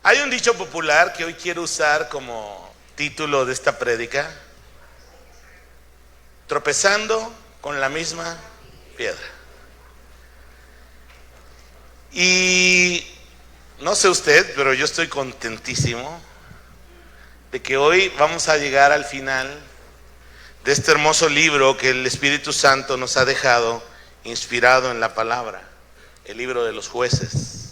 Hay un dicho popular que hoy quiero usar como título de esta prédica: tropezando con la misma piedra. Y no sé usted, pero yo estoy contentísimo de que hoy vamos a llegar al final de este hermoso libro que el Espíritu Santo nos ha dejado inspirado en la palabra, el libro de los Jueces.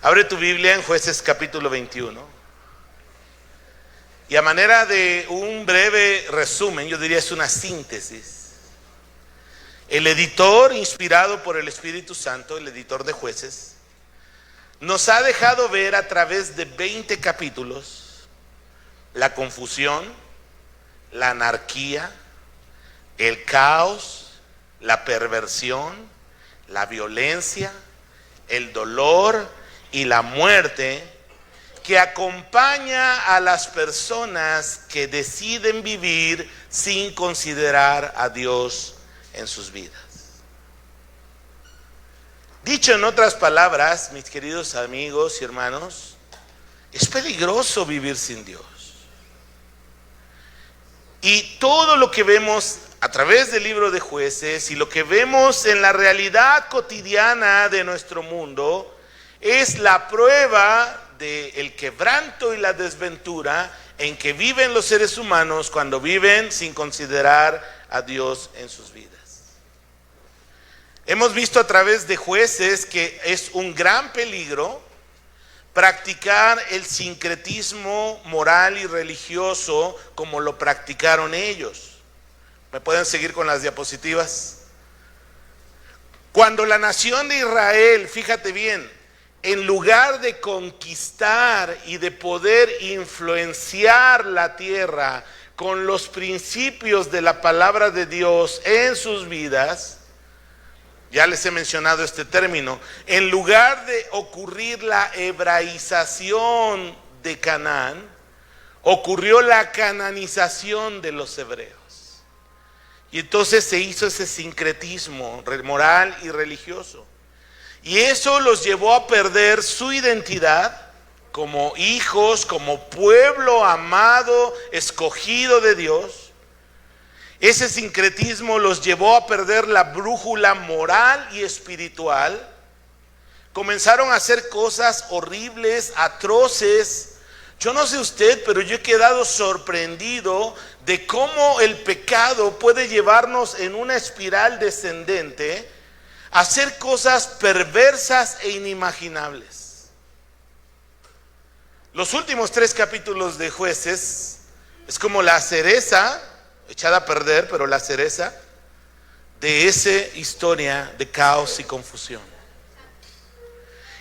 Abre tu Biblia en Jueces capítulo 21. Y a manera de un breve resumen, yo diría es una síntesis. El editor, inspirado por el Espíritu Santo, el editor de Jueces, nos ha dejado ver a través de 20 capítulos la confusión, la anarquía, el caos, la perversión, la violencia, el dolor y la muerte que acompaña a las personas que deciden vivir sin considerar a Dios en sus vidas. Dicho en otras palabras, mis queridos amigos y hermanos, es peligroso vivir sin Dios. Y todo lo que vemos a través del libro de Jueces y lo que vemos en la realidad cotidiana de nuestro mundo es la prueba del quebranto y la desventura en que viven los seres humanos cuando viven sin considerar a Dios en sus vidas. Hemos visto a través de Jueces que es un gran peligro practicar el sincretismo moral y religioso como lo practicaron ellos. ¿Me pueden seguir con las diapositivas? Cuando la nación de Israel, fíjate bien, en lugar de conquistar y de poder influenciar la tierra con los principios de la palabra de Dios en sus vidas, ya les he mencionado este término, en lugar de ocurrir la hebraización de Canaán, ocurrió la cananización de los hebreos. Y entonces se hizo ese sincretismo moral y religioso. Y eso los llevó a perder su identidad como hijos, como pueblo amado, escogido de Dios. Ese sincretismo los llevó a perder la brújula moral y espiritual. Comenzaron a hacer cosas horribles, atroces. Yo no sé usted, pero yo he quedado sorprendido de cómo el pecado puede llevarnos en una espiral descendente a hacer cosas perversas e inimaginables. Los últimos 3 capítulos de Jueces es como la cereza echada a perder, pero la cereza de esa historia de caos y confusión.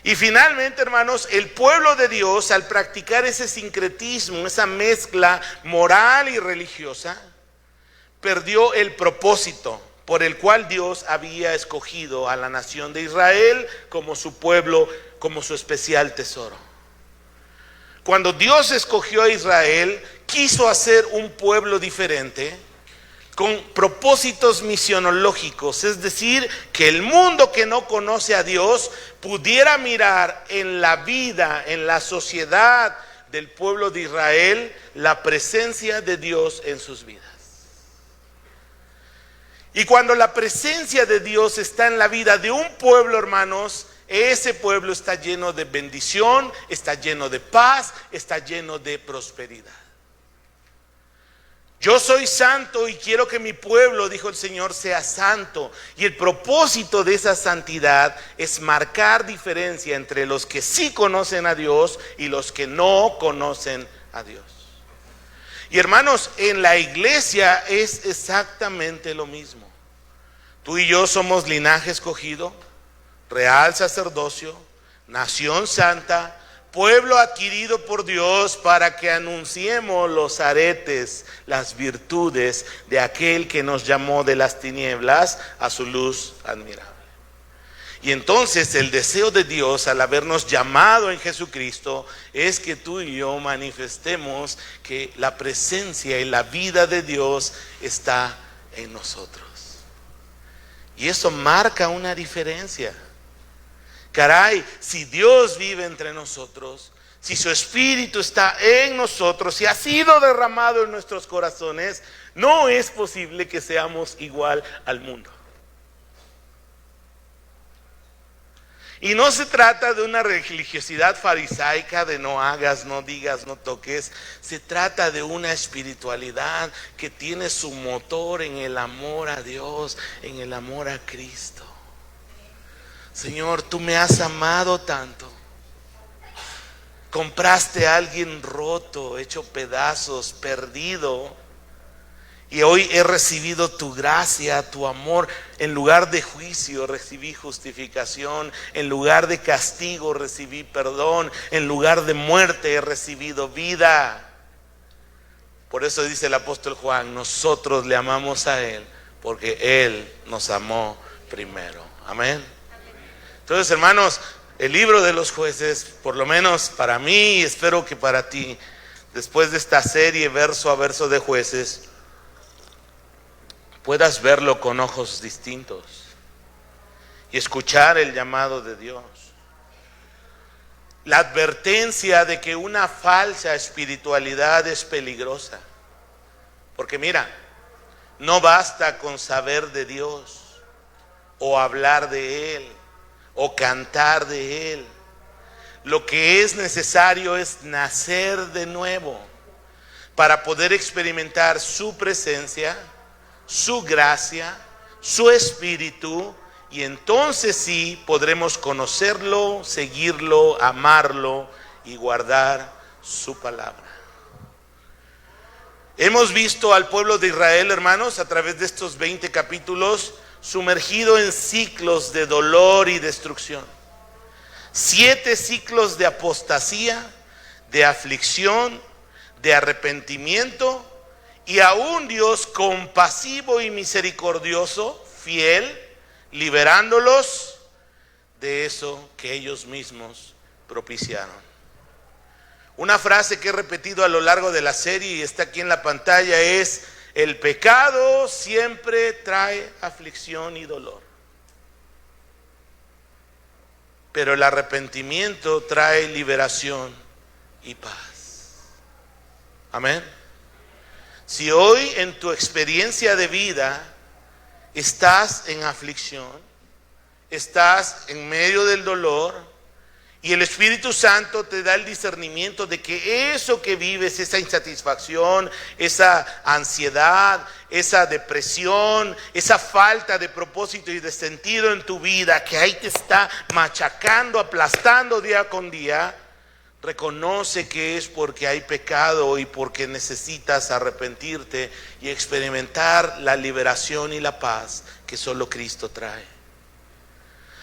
Y finalmente, hermanos, el pueblo de Dios, al practicar ese sincretismo, esa mezcla moral y religiosa, perdió el propósito por el cual Dios había escogido a la nación de Israel como su pueblo, como su especial tesoro. Cuando Dios escogió a Israel, quiso hacer un pueblo diferente, con propósitos misionológicos, es decir, que el mundo que no conoce a Dios pudiera mirar en la vida, en la sociedad del pueblo de Israel, la presencia de Dios en sus vidas. Y cuando la presencia de Dios está en la vida de un pueblo, hermanos, ese pueblo está lleno de bendición, está lleno de paz, está lleno de prosperidad. Yo soy santo y quiero que mi pueblo, dijo el Señor, sea santo. Y el propósito de esa santidad es marcar diferencia entre los que sí conocen a Dios y los que no conocen a Dios. Y hermanos, en la iglesia es exactamente lo mismo. Tú y yo somos linaje escogido, real sacerdocio, nación santa, pueblo adquirido por Dios para que anunciemos los aretes, las virtudes de aquel que nos llamó de las tinieblas a su luz admirable. Y entonces el deseo de Dios al habernos llamado en Jesucristo es que tú y yo manifestemos que la presencia y la vida de Dios está en nosotros. Y eso marca una diferencia. Caray, si Dios vive entre nosotros, si su Espíritu está en nosotros y ha sido derramado en nuestros corazones, no es posible que seamos igual al mundo. Y no se trata de una religiosidad farisaica de no hagas, no digas, no toques. Se trata de una espiritualidad que tiene su motor en el amor a Dios, en el amor a Cristo. Señor, tú me has amado tanto. Compraste a alguien roto, hecho pedazos, perdido. Y hoy he recibido tu gracia, tu amor. En lugar de juicio recibí justificación. En lugar de castigo recibí perdón. En lugar de muerte he recibido vida. Por eso dice el apóstol Juan, nosotros le amamos a Él porque Él nos amó primero. Amén. Entonces, hermanos, el libro de los jueces, por lo menos para mí y espero que para ti, después de esta serie verso a verso de jueces, puedas verlo con ojos distintos y escuchar el llamado de Dios. La advertencia de que una falsa espiritualidad es peligrosa. Porque mira, no basta con saber de Dios o hablar de Él o cantar de Él. Lo que es necesario es nacer de nuevo para poder experimentar su presencia, su gracia, su espíritu, y entonces sí podremos conocerlo, seguirlo, amarlo y guardar su palabra. Hemos visto al pueblo de Israel, hermanos, a través de estos 20 capítulos, sumergido en ciclos de dolor y destrucción. 7 ciclos de apostasía, de aflicción, de arrepentimiento, y aún Dios compasivo y misericordioso, fiel, liberándolos de eso que ellos mismos propiciaron. Una frase que he repetido a lo largo de la serie y está aquí en la pantalla es: el pecado siempre trae aflicción y dolor, pero el arrepentimiento trae liberación y paz. Amén. Si hoy en tu experiencia de vida estás en aflicción, estás en medio del dolor, y el Espíritu Santo te da el discernimiento de que eso que vives, esa insatisfacción, esa ansiedad, esa depresión, esa falta de propósito y de sentido en tu vida, que ahí te está machacando, aplastando día con día, reconoce que es porque hay pecado y porque necesitas arrepentirte y experimentar la liberación y la paz que solo Cristo trae.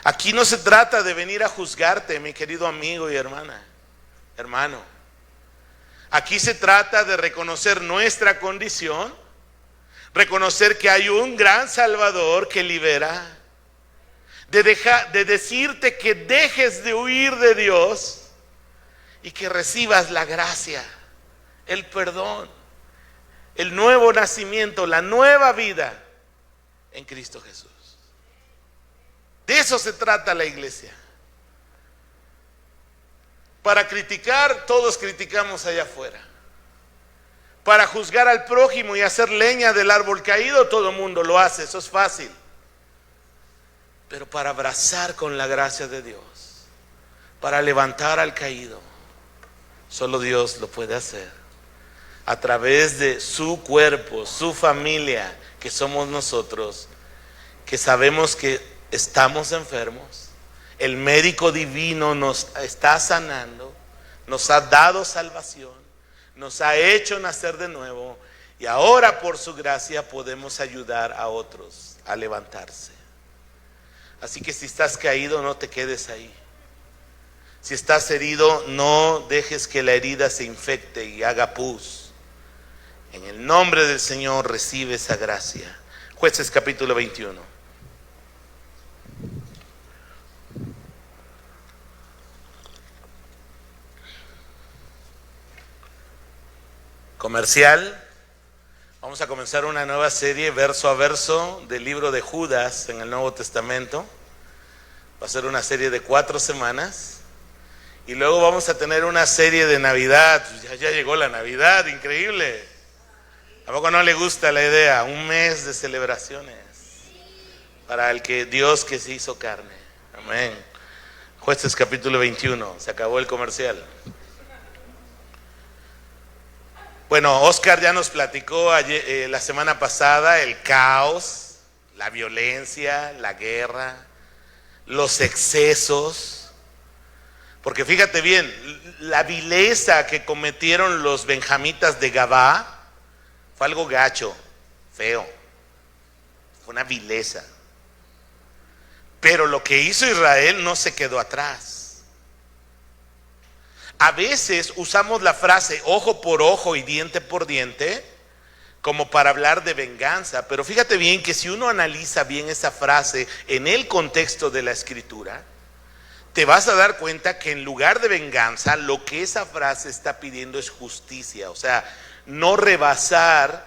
Aquí no se trata de venir a juzgarte, mi querido amigo y hermano. Aquí se trata de reconocer nuestra condición, reconocer que hay un gran Salvador que libera, de decirte que dejes de huir de Dios y que recibas la gracia, el perdón, el nuevo nacimiento, la nueva vida en Cristo Jesús. De eso se trata la iglesia. Para criticar, todos criticamos allá afuera. Para juzgar al prójimo y hacer leña del árbol caído, todo el mundo lo hace, eso es fácil. Pero para abrazar con la gracia de Dios, para levantar al caído, solo Dios lo puede hacer. A través de su cuerpo, su familia, que somos nosotros, que sabemos que estamos enfermos, el médico divino nos está sanando, nos ha dado salvación, nos ha hecho nacer de nuevo, y ahora por su gracia podemos ayudar a otros a levantarse. Así que si estás caído, no te quedes ahí. Si estás herido, no dejes que la herida se infecte y haga pus. En el nombre del Señor recibe esa gracia. Jueces capítulo 21. Comercial. Vamos a comenzar una nueva serie verso a verso del libro de Judas en el Nuevo Testamento. Va a ser una serie de 4 semanas Y luego vamos a tener una serie de Navidad. Ya llegó la Navidad, increíble. ¿A poco no le gusta la idea? Un mes de celebraciones para el que Dios que se hizo carne. Amén. Jueces capítulo 21, se acabó el comercial. Bueno, Oscar ya nos platicó la semana pasada el caos, la violencia, la guerra, los excesos. Porque fíjate bien, la vileza que cometieron los benjamitas de Gabá fue algo gacho, feo. Fue una vileza. Pero lo que hizo Israel no se quedó atrás. A veces usamos la frase ojo por ojo y diente por diente como para hablar de venganza, pero fíjate bien que si uno analiza bien esa frase en el contexto de la escritura, te vas a dar cuenta que en lugar de venganza, lo que esa frase está pidiendo es justicia, o sea, no rebasar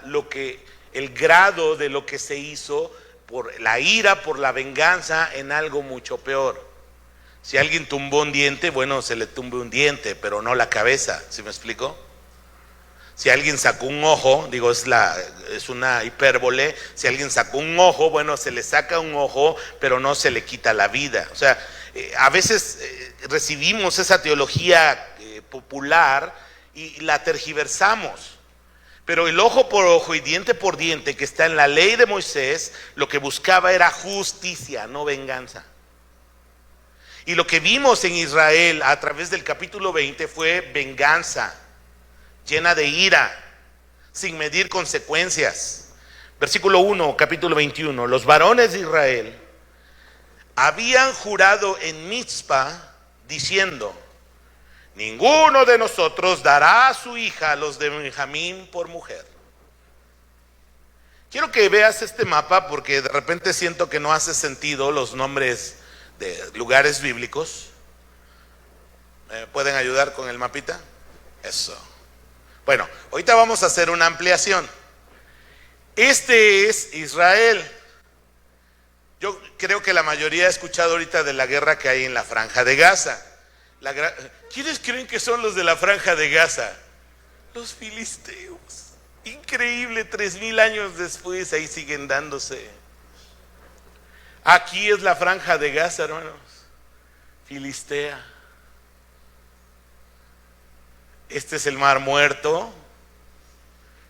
el grado de lo que se hizo por la ira, por la venganza, en algo mucho peor. Si alguien tumbó un diente, bueno, se le tumbe un diente, pero no la cabeza, ¿sí me explico? Si alguien sacó un ojo, digo, es una hipérbole, si alguien sacó un ojo, bueno, se le saca un ojo, pero no se le quita la vida. O sea, a veces recibimos esa teología popular y la tergiversamos. Pero el ojo por ojo y diente por diente que está en la ley de Moisés, lo que buscaba era justicia, no venganza. Y lo que vimos en Israel a través del capítulo 20 fue venganza, llena de ira, sin medir consecuencias. Versículo 1, capítulo 21. Los varones de Israel habían jurado en Mizpa diciendo: ninguno de nosotros dará a su hija a los de Benjamín por mujer. Quiero que veas este mapa porque de repente siento que no hace sentido los nombres de lugares bíblicos. ¿Me pueden ayudar con el mapita? Eso. Bueno, ahorita vamos a hacer una ampliación. Este es Israel. Yo creo que la mayoría ha escuchado ahorita de la guerra que hay en la Franja de Gaza. ¿Quiénes creen que son los de la Franja de Gaza? Los filisteos. Increíble, 3000 años después ahí siguen dándose. Aquí es la Franja de Gaza, hermanos. Filistea. Este es el Mar Muerto.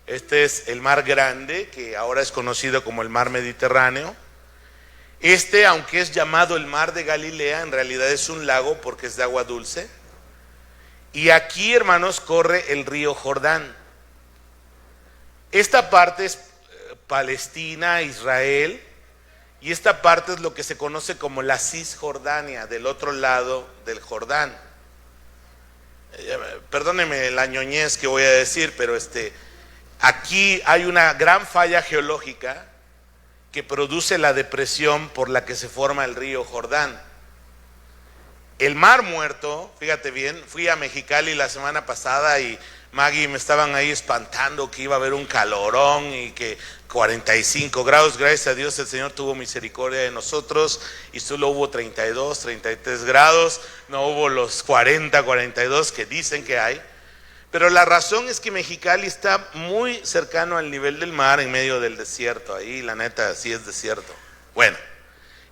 Este es el Mar Grande, que ahora es conocido como el Mar Mediterráneo. Este, aunque es llamado el Mar de Galilea, en realidad es un lago porque es de agua dulce. Y aquí, hermanos, corre el río Jordán. Esta parte es Palestina, Israel. Y esta parte es lo que se conoce como la Cisjordania, del otro lado del Jordán. Perdónenme la ñoñez que voy a decir, pero aquí hay una gran falla geológica que produce la depresión por la que se forma el río Jordán. El Mar Muerto, fíjate bien, fui a Mexicali la semana pasada y Maggie me estaban ahí espantando que iba a haber un calorón y que 45 grados, gracias a Dios el Señor tuvo misericordia de nosotros y solo hubo 32, 33 grados, no hubo los 40, 42 que dicen que hay. Pero la razón es que Mexicali está muy cercano al nivel del mar, en medio del desierto, ahí la neta sí es desierto. Bueno,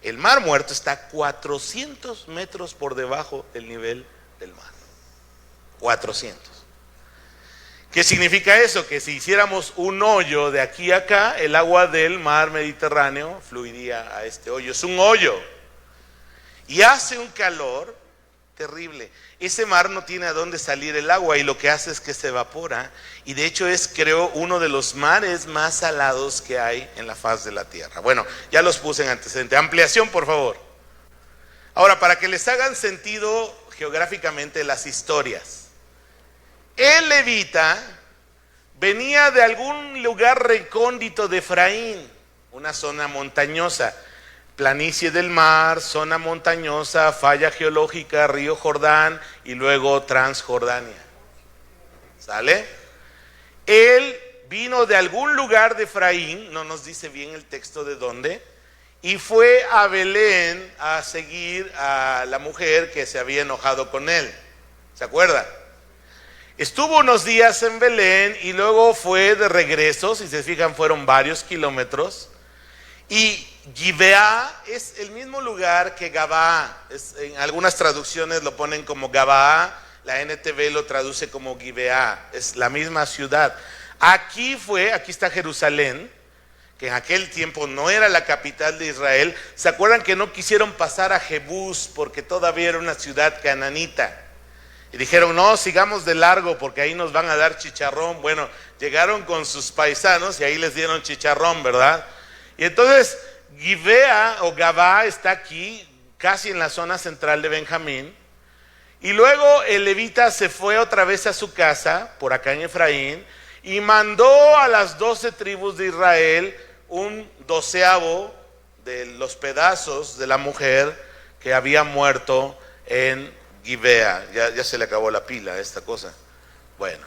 el Mar Muerto está 400 metros por debajo del nivel del mar. 400. ¿Qué significa eso? Que si hiciéramos un hoyo de aquí a acá, el agua del mar Mediterráneo fluiría a este hoyo. Es un hoyo. Y hace un calor terrible. Ese mar no tiene a dónde salir el agua y lo que hace es que se evapora. Y de hecho es, creo, uno de los mares más salados que hay en la faz de la tierra. Bueno, ya los puse en antecedente. Ampliación, por favor. Ahora, para que les hagan sentido geográficamente las historias. El levita venía de algún lugar recóndito de Efraín, una zona montañosa, planicie del mar, zona montañosa, falla geológica, río Jordán y luego Transjordania. ¿Sale? Él vino de algún lugar de Efraín, no nos dice bien el texto de dónde, y fue a Belén a seguir a la mujer que se había enojado con él. ¿Se acuerda? Estuvo unos días en Belén y luego fue de regreso, si se fijan fueron varios kilómetros. Y Gibeá es el mismo lugar que Gabaa. En algunas traducciones lo ponen como Gabaa, la NTV lo traduce como Gibeá, es la misma ciudad. Aquí está Jerusalén, que en aquel tiempo no era la capital de Israel. ¿Se acuerdan que no quisieron pasar a Jebús porque todavía era una ciudad cananita? Y dijeron, no, sigamos de largo porque ahí nos van a dar chicharrón. Bueno, llegaron con sus paisanos y ahí les dieron chicharrón, ¿verdad? Y entonces Gibea o Gabaa está aquí, casi en la zona central de Benjamín. Y luego el levita se fue otra vez a su casa, por acá en Efraín, y mandó a las 12 tribus de Israel un 12avo de los pedazos de la mujer que había muerto en Gibea. Ya se le acabó la pila a esta cosa. Bueno,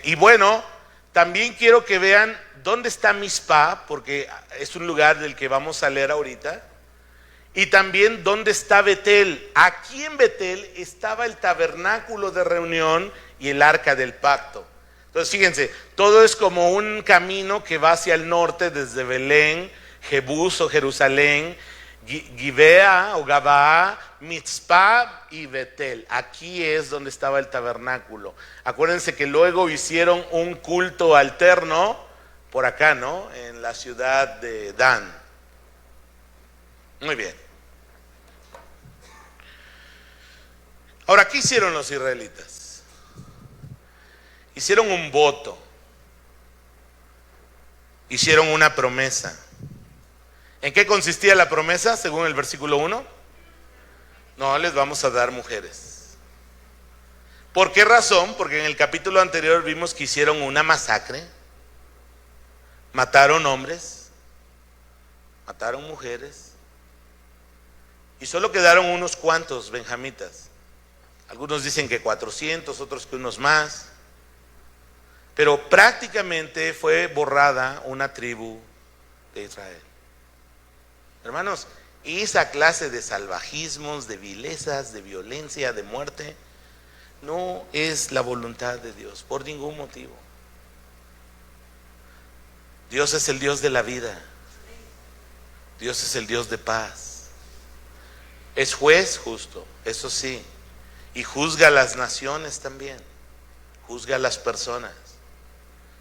y bueno, también quiero que vean dónde está Mizpah, porque es un lugar del que vamos a leer ahorita. Y también dónde está Betel. Aquí en Betel estaba el tabernáculo de reunión y el arca del pacto. Entonces fíjense, todo es como un camino que va hacia el norte desde Belén, Jebús o Jerusalén, Gibea o Gabaa, Mizpah y Betel. Aquí es donde estaba el tabernáculo. Acuérdense que luego hicieron un culto alterno por acá, ¿no? En la ciudad de Dan. Muy bien. Ahora, ¿qué hicieron los israelitas? Hicieron un voto. Hicieron una promesa. ¿En qué consistía la promesa según el versículo 1? No les vamos a dar mujeres. ¿Por qué razón? Porque en el capítulo anterior vimos que hicieron una masacre. Mataron hombres, mataron mujeres y solo quedaron unos cuantos benjamitas. Algunos dicen que 400, otros que unos más. Pero prácticamente fue borrada una tribu de Israel. Hermanos, esa clase de salvajismos, de vilezas, de violencia, de muerte, no es la voluntad de Dios, por ningún motivo. Dios es el Dios de la vida. Dios es el Dios de paz. Es juez justo, eso sí. Y juzga a las naciones también. Juzga a las personas.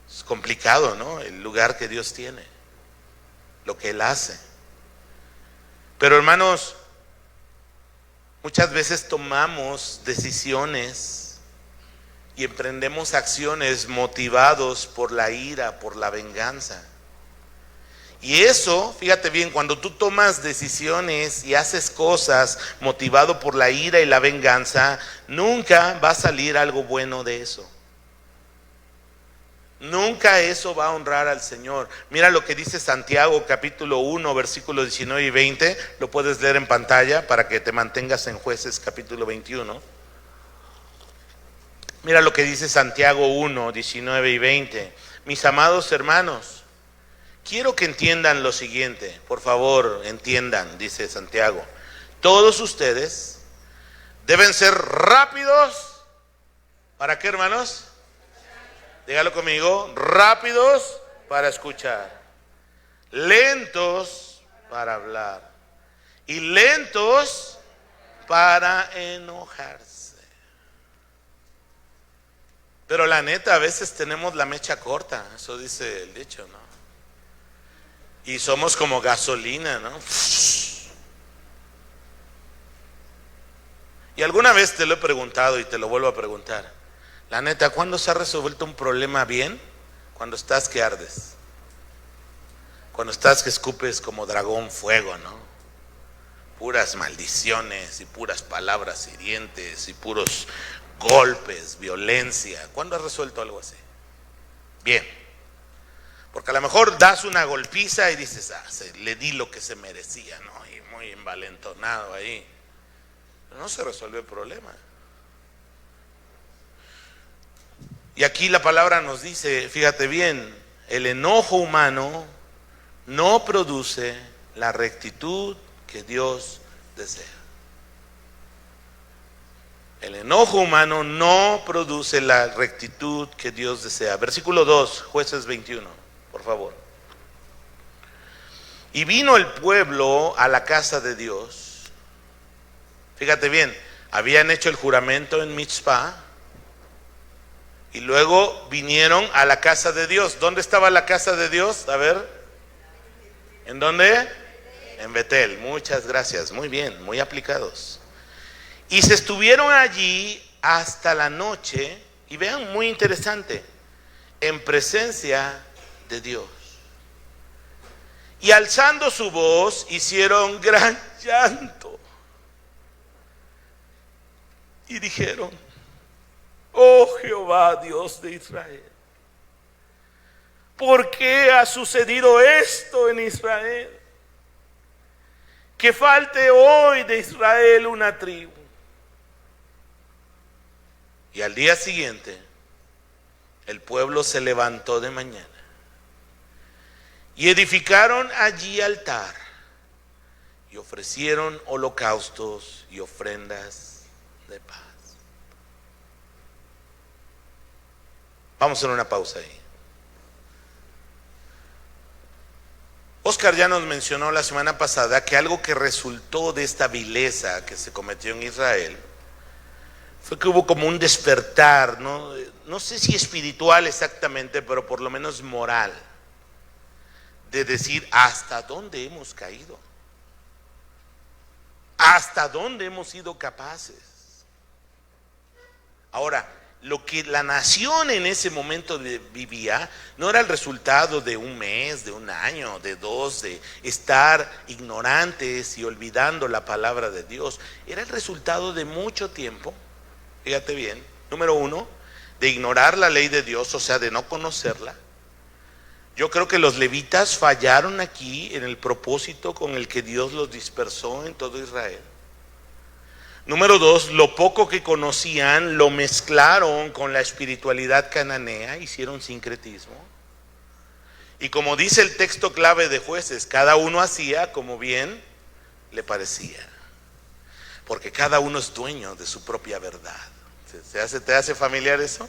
Es complicado, ¿no? El lugar que Dios tiene. Lo que Él hace. Pero hermanos, muchas veces tomamos decisiones y emprendemos acciones motivados por la ira, por la venganza. Y eso, fíjate bien, cuando tú tomas decisiones y haces cosas motivado por la ira y la venganza, nunca va a salir algo bueno de eso. Nunca eso va a honrar al Señor. Mira lo que dice Santiago capítulo 1 versículos 19 y 20. Lo puedes leer en pantalla para que te mantengas en Jueces capítulo 21. Mira lo que dice Santiago 1, 19 y 20. Mis amados hermanos, quiero que entiendan lo siguiente. Por favor, entiendan, dice Santiago. Todos ustedes deben ser rápidos. ¿Para qué, hermanos? Dígalo conmigo, rápidos para escuchar, lentos para hablar y lentos para enojarse. Pero la neta, a veces tenemos la mecha corta, eso dice el dicho, ¿no? Y somos como gasolina, ¿no? Y alguna vez te lo he preguntado y te lo vuelvo a preguntar. La neta, ¿cuándo se ha resuelto un problema bien? Cuando estás que ardes. Cuando estás que escupes como dragón fuego, ¿no? Puras maldiciones y puras palabras hirientes y puros golpes, violencia. ¿Cuándo has resuelto algo así? Bien. Porque a lo mejor das una golpiza y dices, le di lo que se merecía, ¿no? Y muy envalentonado ahí. Pero no se resuelve el problema. Y aquí la palabra nos dice, fíjate bien, el enojo humano no produce la rectitud que Dios desea. El enojo humano no produce la rectitud que Dios desea. Versículo 2, Jueces 21, por favor. Y vino el pueblo a la casa de Dios. Fíjate bien, habían hecho el juramento en Mitzpah y luego vinieron a la casa de Dios. ¿Dónde estaba la casa de Dios? A ver. ¿En dónde? En Betel. Muchas gracias, muy bien, muy aplicados. Y se estuvieron allí hasta la noche, y vean, muy interesante, en presencia de Dios. Y alzando su voz, hicieron gran llanto. Y dijeron: oh Jehová, Dios de Israel, ¿por qué ha sucedido esto en Israel? Que falte hoy de Israel una tribu. Y al día siguiente, el pueblo se levantó de mañana y edificaron allí altar y ofrecieron holocaustos y ofrendas de paz. Vamos a hacer una pausa ahí. Oscar ya nos mencionó la semana pasada que algo que resultó de esta vileza que se cometió en Israel fue que hubo como un despertar, no sé si espiritual exactamente, pero por lo menos moral, de decir: ¿hasta dónde hemos caído? ¿Hasta dónde hemos sido capaces? Ahora, lo que la nación en ese momento vivía no era el resultado de un mes, de un año, de dos, de estar ignorantes y olvidando la palabra de Dios. Era el resultado de mucho tiempo. Fíjate bien, número uno, de ignorar la ley de Dios, o sea, de no conocerla. Yo creo que los levitas fallaron aquí en el propósito con el que Dios los dispersó en todo Israel. Número dos, lo poco que conocían lo mezclaron con la espiritualidad cananea, hicieron sincretismo. Y como dice el texto clave de Jueces, cada uno hacía como bien le parecía, porque cada uno es dueño de su propia verdad. ¿Te hace familiar eso?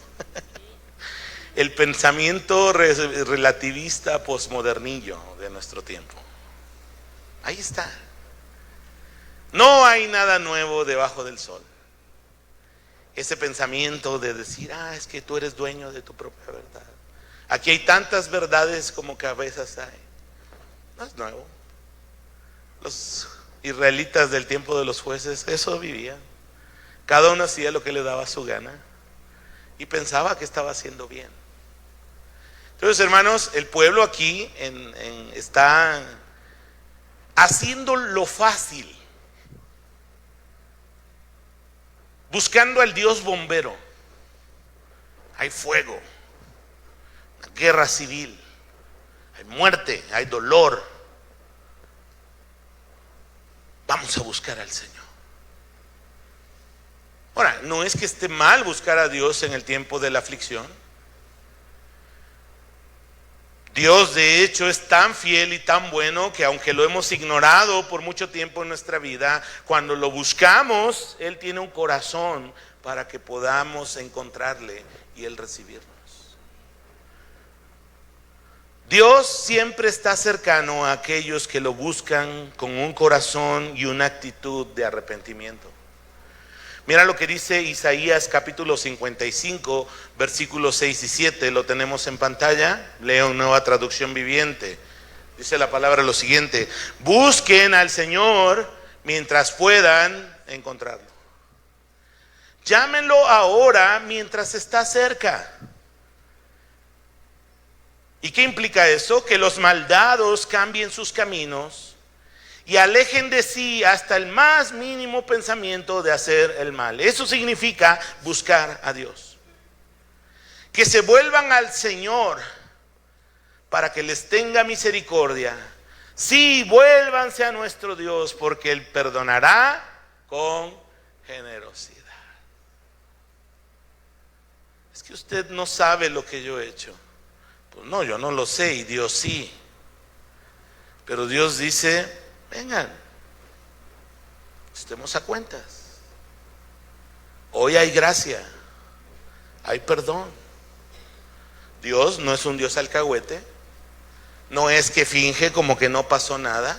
El pensamiento relativista posmodernillo de nuestro tiempo. Ahí está. No hay nada nuevo debajo del sol. Ese pensamiento de decir: es que tú eres dueño de tu propia verdad. Aquí hay tantas verdades como cabezas hay. No es nuevo. Los israelitas del tiempo de los jueces eso vivían. Cada uno hacía lo que le daba su gana y pensaba que estaba haciendo bien. Entonces, hermanos, el pueblo aquí está haciendo lo fácil, buscando al Dios bombero. Hay fuego, una guerra civil, hay muerte, hay dolor. Vamos a buscar al Señor. Ahora, no es que esté mal buscar a Dios en el tiempo de la aflicción. Dios, de hecho, es tan fiel y tan bueno que aunque lo hemos ignorado por mucho tiempo en nuestra vida, cuando lo buscamos, Él tiene un corazón para que podamos encontrarle y Él recibirnos. Dios siempre está cercano a aquellos que lo buscan con un corazón y una actitud de arrepentimiento. Mira lo que dice Isaías capítulo 55, versículos 6 y 7, lo tenemos en pantalla, leo Nueva Traducción Viviente. Dice la palabra lo siguiente: busquen al Señor mientras puedan encontrarlo. Llámenlo ahora mientras está cerca. ¿Y qué implica eso? Que los maldados cambien sus caminos y alejen de sí hasta el más mínimo pensamiento de hacer el mal. Eso significa buscar a Dios. Que se vuelvan al Señor para que les tenga misericordia. Sí, vuélvanse a nuestro Dios, porque Él perdonará con generosidad. Es que usted no sabe lo que yo he hecho. Pues no, yo no lo sé y Dios sí. Pero Dios dice: vengan, estemos a cuentas. Hoy hay gracia, hay perdón. Dios no es un Dios alcahuete, no es que finge como que no pasó nada.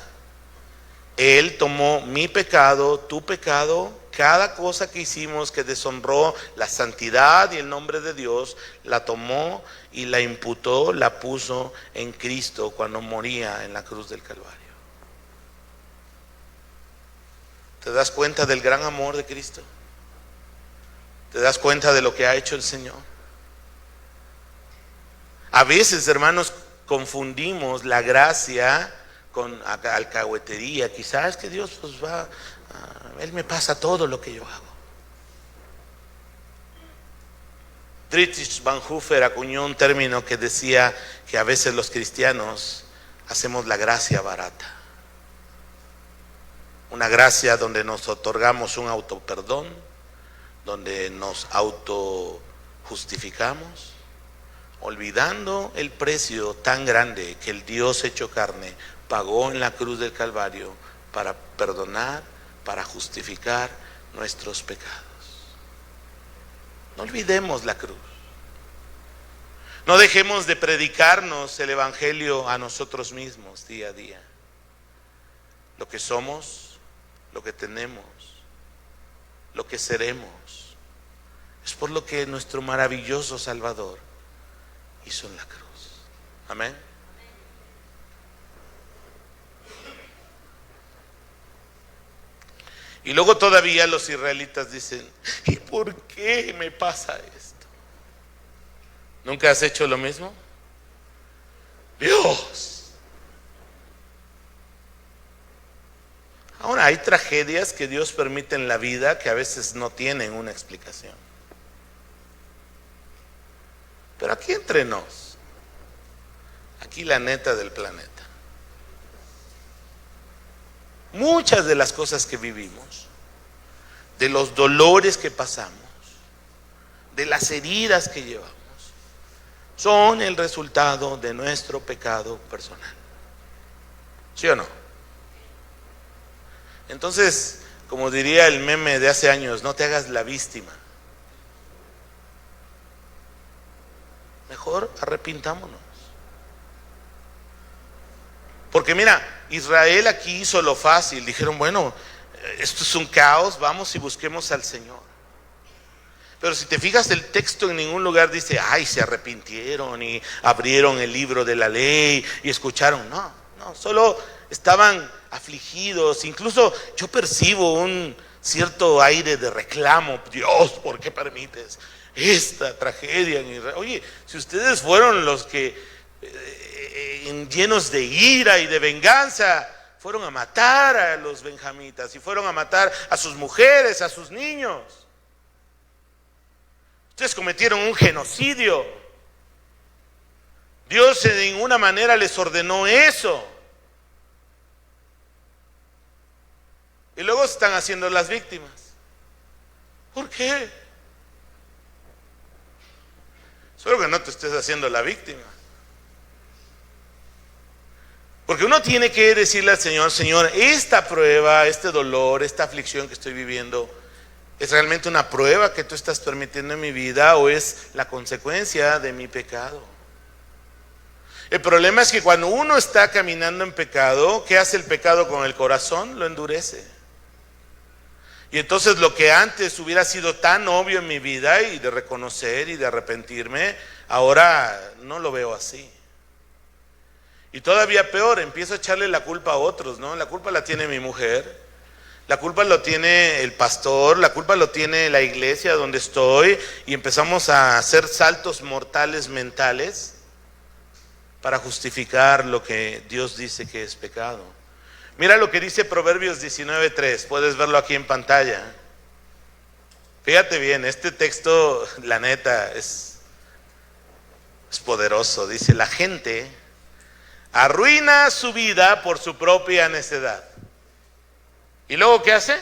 Él tomó mi pecado, tu pecado, cada cosa que hicimos que deshonró la santidad y el nombre de Dios, la tomó y la imputó, la puso en Cristo cuando moría en la cruz del Calvario. ¿Te das cuenta del gran amor de Cristo? ¿Te das cuenta de lo que ha hecho el Señor? A veces, hermanos, confundimos la gracia con alcahuetería. Quizás que Dios pues Él me pasa todo lo que yo hago. Dietrich Bonhoeffer acuñó un término que decía que a veces los cristianos hacemos la gracia barata. Una gracia donde nos otorgamos un autoperdón, donde nos autojustificamos, olvidando el precio tan grande que el Dios hecho carne pagó en la cruz del Calvario para perdonar, para justificar nuestros pecados. No olvidemos la cruz. No dejemos de predicarnos el evangelio a nosotros mismos día a día. Lo que somos, lo que tenemos, lo que seremos, es por lo que nuestro maravilloso Salvador hizo en la cruz. Amén. Y luego todavía los israelitas dicen, ¿y por qué me pasa esto? ¿Nunca has hecho lo mismo? Dios. Ahora, hay tragedias que Dios permite en la vida que a veces no tienen una explicación. Pero aquí entre nos, aquí la neta del planeta, muchas de las cosas que vivimos, de los dolores que pasamos, de las heridas que llevamos, son el resultado de nuestro pecado personal. ¿Sí o no? Entonces, como diría el meme de hace años, no te hagas la víctima. Mejor arrepintámonos. Porque mira, Israel aquí hizo lo fácil. Dijeron, bueno, esto es un caos, vamos y busquemos al Señor. Pero si te fijas, el texto en ningún lugar dice, ay, se arrepintieron y abrieron el libro de la ley y escucharon. No, solo estaban afligidos. Incluso yo percibo un cierto aire de reclamo. Dios, ¿por qué permites esta tragedia en Israel? Oye, si ustedes fueron los que llenos de ira y de venganza fueron a matar a los benjamitas y fueron a matar a sus mujeres, a sus niños. Ustedes cometieron un genocidio. Dios de ninguna manera les ordenó eso. Y luego se están haciendo las víctimas. ¿Por qué? Espero que no te estés haciendo la víctima. Porque uno tiene que decirle al Señor, Señor, esta prueba, este dolor, esta aflicción que estoy viviendo, ¿es realmente una prueba que tú estás permitiendo en mi vida o es la consecuencia de mi pecado? El problema es que cuando uno está caminando en pecado, ¿qué hace el pecado con el corazón? Lo endurece. Y entonces lo que antes hubiera sido tan obvio en mi vida y de reconocer y de arrepentirme, ahora no lo veo así. Y todavía peor, empiezo a echarle la culpa a otros, ¿no? La culpa la tiene mi mujer, la culpa lo tiene el pastor, la culpa lo tiene la iglesia donde estoy, y empezamos a hacer saltos mortales mentales para justificar lo que Dios dice que es pecado. Mira lo que dice Proverbios 19:3, puedes verlo aquí en pantalla. Fíjate bien, este texto, la neta, es poderoso. Dice, la gente arruina su vida por su propia necedad. ¿Y luego qué hace?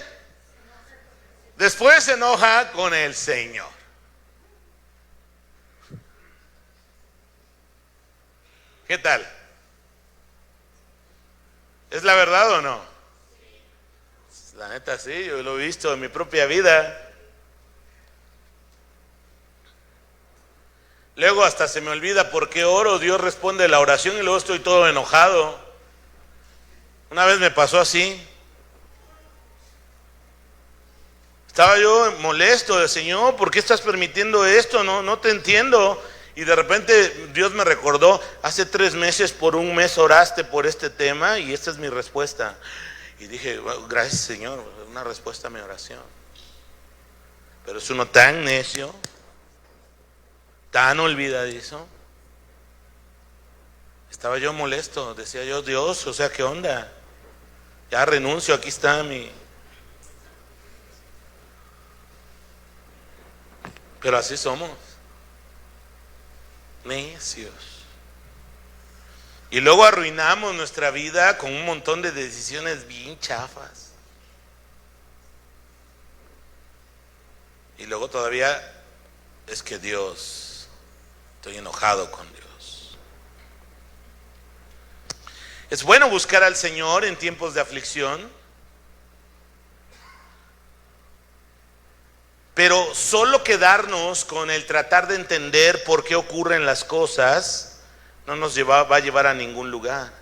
Después se enoja con el Señor. ¿Qué tal? ¿Es la verdad o no? La neta sí, yo lo he visto en mi propia vida. Luego hasta se me olvida por qué oro, Dios responde la oración y luego estoy todo enojado. Una vez me pasó así. Estaba yo molesto, Señor, ¿por qué estás permitiendo esto? No te entiendo. Y de repente Dios me recordó, hace 3 meses por un mes oraste por este tema y esta es mi respuesta. Y dije, well, gracias Señor, una respuesta a mi oración. Pero es uno tan necio, tan olvidadizo. Estaba yo molesto, decía yo, Dios, o sea, ¿qué onda? Ya renuncio, aquí está mi... Pero así somos, necios. Y luego arruinamos nuestra vida con un montón de decisiones bien chafas. Y luego todavía es que Dios, estoy enojado con Dios. Es bueno buscar al Señor en tiempos de aflicción, pero solo quedarnos con el tratar de entender por qué ocurren las cosas no nos va a llevar a ningún lugar.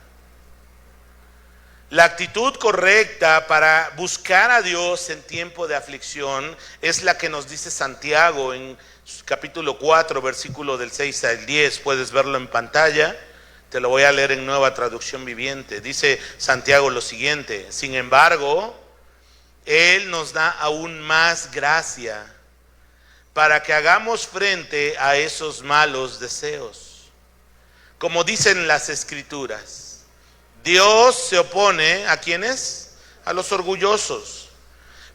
La actitud correcta para buscar a Dios en tiempo de aflicción es la que nos dice Santiago en capítulo 4, versículo del 6 al 10. Puedes verlo en pantalla, te lo voy a leer en Nueva Traducción Viviente. Dice Santiago lo siguiente: sin embargo, Él nos da aún más gracia para que hagamos frente a esos malos deseos. Como dicen las Escrituras, Dios se opone ¿a quiénes? A los orgullosos,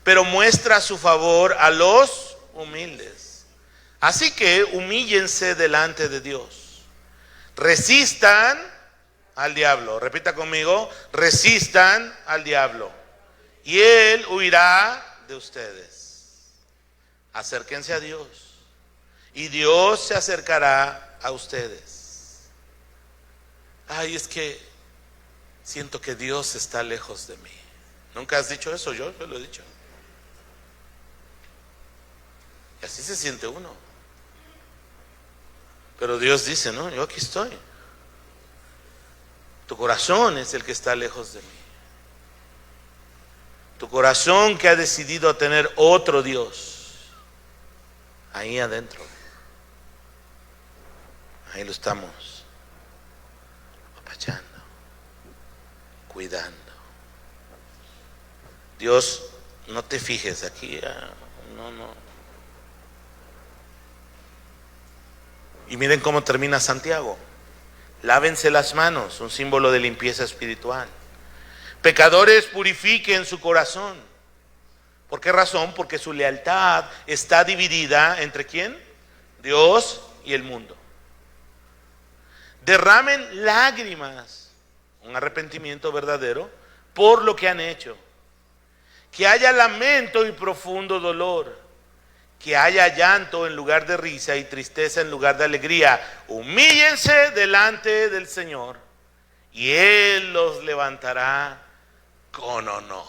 pero muestra su favor a los humildes. Así que humíllense delante de Dios. Resistan al diablo. Repita conmigo, resistan al diablo y Él huirá de ustedes. Acérquense a Dios y Dios se acercará a ustedes. Ay, es que siento que Dios está lejos de mí. ¿Nunca has dicho eso? Yo lo he dicho. Y así se siente uno. Pero Dios dice, no, yo aquí estoy. Tu corazón es el que está lejos de mí. Tu corazón que ha decidido tener otro Dios ahí adentro. Ahí lo estamos apachando, cuidando. Dios, no te fijes aquí, no. Y miren cómo termina Santiago. Lávense las manos, un símbolo de limpieza espiritual. Pecadores, purifiquen su corazón. ¿Por qué razón? Porque su lealtad está dividida entre ¿quién? Dios y el mundo. Derramen lágrimas, un arrepentimiento verdadero, por lo que han hecho. Que haya lamento y profundo dolor. Que haya llanto en lugar de risa y tristeza en lugar de alegría. Humíllense delante del Señor y Él los levantará con honor.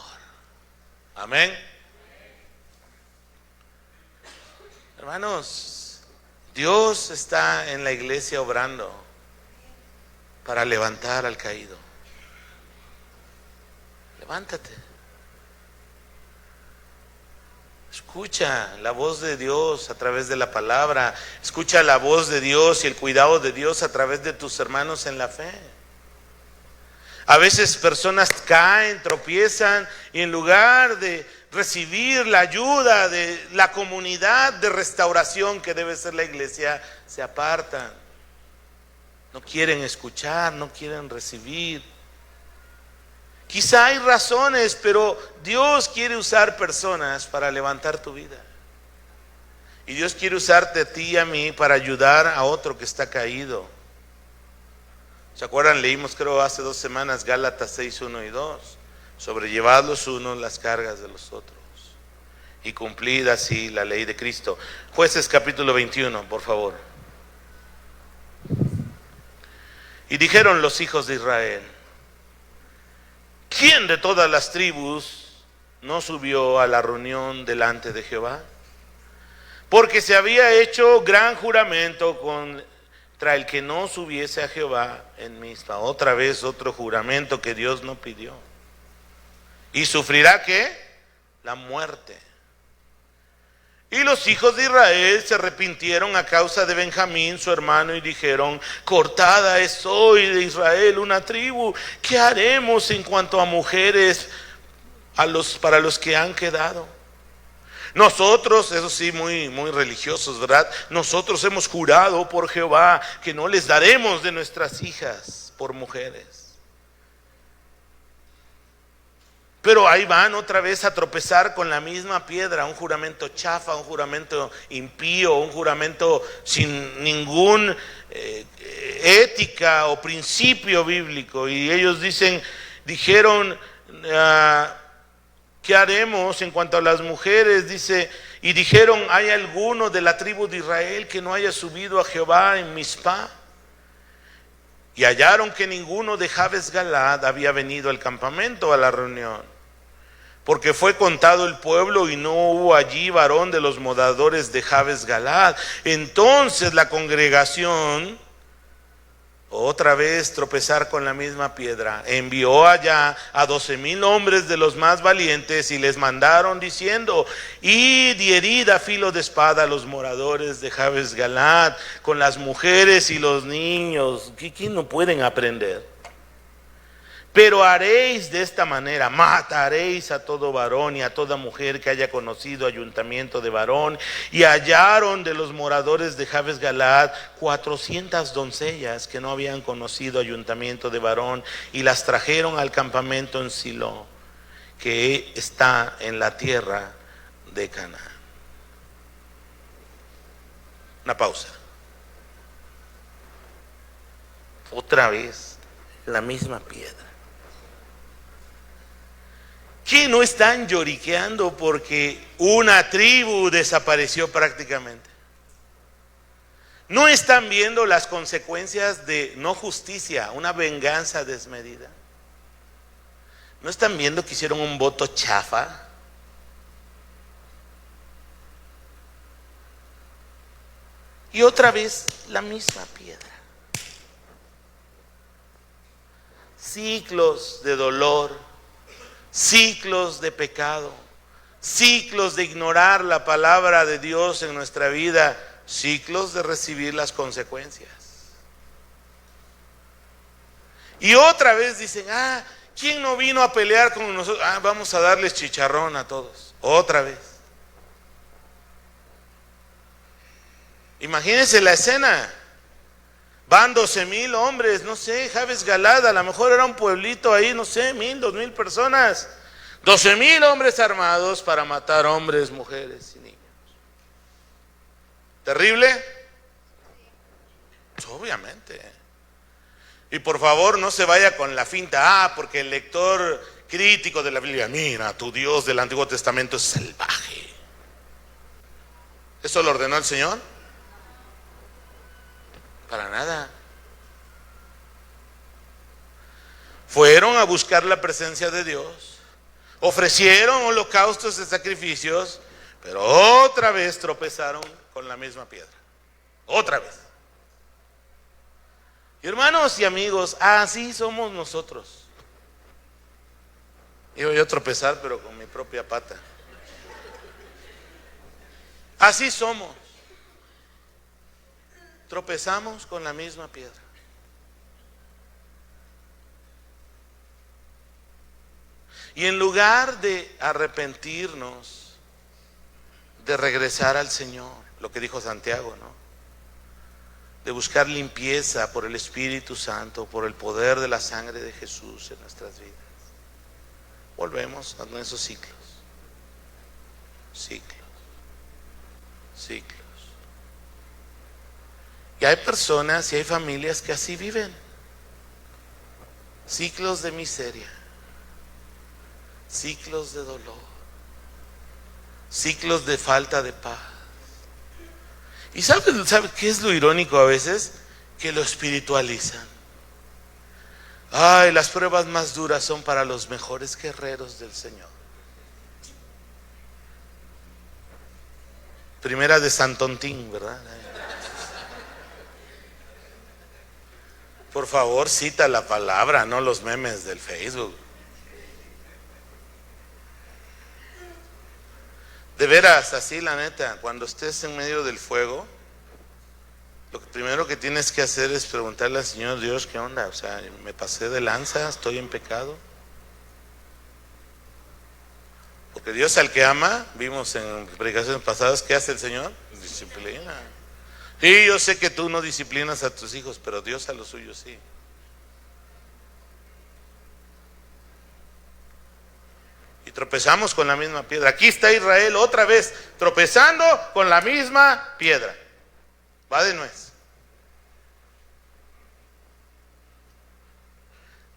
Amén. Hermanos, Dios está en la iglesia obrando para levantar al caído. Levántate. Escucha la voz de Dios a través de la palabra. Escucha la voz de Dios y el cuidado de Dios a través de tus hermanos en la fe. A veces personas caen, tropiezan y en lugar de recibir la ayuda de la comunidad de restauración que debe ser la iglesia, se apartan. No quieren escuchar, no quieren recibir. Quizá hay razones, pero Dios quiere usar personas para levantar tu vida. Y Dios quiere usarte a ti y a mí para ayudar a otro que está caído. ¿Se acuerdan? Leímos creo hace 2 semanas Gálatas 6, 1 y 2. Sobrellevad los unos las cargas de los otros y cumplid así la ley de Cristo. Jueces capítulo 21, por favor. Y dijeron los hijos de Israel: ¿quién de todas las tribus no subió a la reunión delante de Jehová porque se había hecho gran juramento contra el que no subiese a Jehová en Mizpa. Otra vez otro juramento que Dios no pidió. ¿Y sufrirá qué? La muerte. Y los hijos de Israel se arrepintieron a causa de Benjamín, su hermano, y dijeron: cortada es hoy de Israel una tribu. ¿Qué haremos en cuanto a mujeres para los que han quedado? Nosotros, eso sí, muy religiosos, ¿verdad? Nosotros hemos jurado por Jehová que no les daremos de nuestras hijas por mujeres. Pero ahí van otra vez a tropezar con la misma piedra, un juramento chafa, un juramento impío, un juramento sin ningún ética o principio bíblico. Y ellos dijeron, ¿qué haremos en cuanto a las mujeres? Dice, y dijeron: ¿hay alguno de la tribu de Israel que no haya subido a Jehová en Mizpa? Y hallaron que ninguno de Jabes Galad había venido al campamento, a la reunión, porque fue contado el pueblo y no hubo allí varón de los moradores de Jabes Galad. Entonces la congregación, otra vez tropezar con la misma piedra, envió allá a 12,000 hombres de los más valientes, y les mandaron diciendo: id y herid a filo de espada a los moradores de Jabes Galad, con las mujeres y los niños. ¿Qué no pueden aprender? Pero haréis de esta manera: mataréis a todo varón y a toda mujer que haya conocido ayuntamiento de varón. Y hallaron de los moradores de Jabes Galad 400 doncellas que no habían conocido ayuntamiento de varón, y las trajeron al campamento en Silo, que está en la tierra de Canaán. Una pausa. Otra vez la misma piedra. ¿Qué no están lloriqueando porque una tribu desapareció prácticamente? ¿No están viendo las consecuencias de no justicia, una venganza desmedida? ¿No están viendo que hicieron un voto chafa? Y otra vez la misma piedra. Ciclos de dolor, ciclos de pecado, ciclos de ignorar la palabra de Dios en nuestra vida, ciclos de recibir las consecuencias. Y otra vez dicen: ¿quién no vino a pelear con nosotros? Vamos a darles chicharrón a todos. Otra vez. Imagínense la escena. Van 12,000 hombres, no sé, Jabes Galad, a lo mejor era un pueblito ahí, no sé, 1,000, 2,000 personas. 12,000 hombres armados para matar hombres, mujeres y niños. ¿Terrible? Pues obviamente. Y por favor no se vaya con la finta, porque el lector crítico de la Biblia: mira, tu Dios del Antiguo Testamento es salvaje. ¿Eso lo ordenó el Señor? Para nada. Fueron a buscar la presencia de Dios, ofrecieron holocaustos y sacrificios, pero otra vez tropezaron con la misma piedra. Otra vez. Y hermanos y amigos, así somos nosotros. Iba yo a tropezar, pero con mi propia pata. Así somos. Tropezamos con la misma piedra. Y en lugar de arrepentirnos, de regresar al Señor, lo que dijo Santiago, ¿no? De buscar limpieza por el Espíritu Santo, por el poder de la sangre de Jesús en nuestras vidas, volvemos a esos ciclos. Y hay personas y hay familias que así viven. Ciclos de miseria, ciclos de dolor, ciclos de falta de paz. ¿Y sabe qué es lo irónico a veces? Que lo espiritualizan. Las pruebas más duras son para los mejores guerreros del Señor. Primera de Santontín, ¿verdad? Por favor, cita la palabra, no los memes del Facebook. De veras, así la neta, cuando estés en medio del fuego, lo primero que tienes que hacer es preguntarle al Señor Dios, ¿qué onda? O sea, me pasé de lanza, estoy en pecado. Porque Dios al que ama, vimos en predicaciones pasadas, ¿qué hace el Señor? Disciplina. Sí, yo sé que tú no disciplinas a tus hijos, pero Dios a los suyos sí. Y tropezamos con la misma piedra. Aquí está Israel otra vez tropezando con la misma piedra. Va de nuez.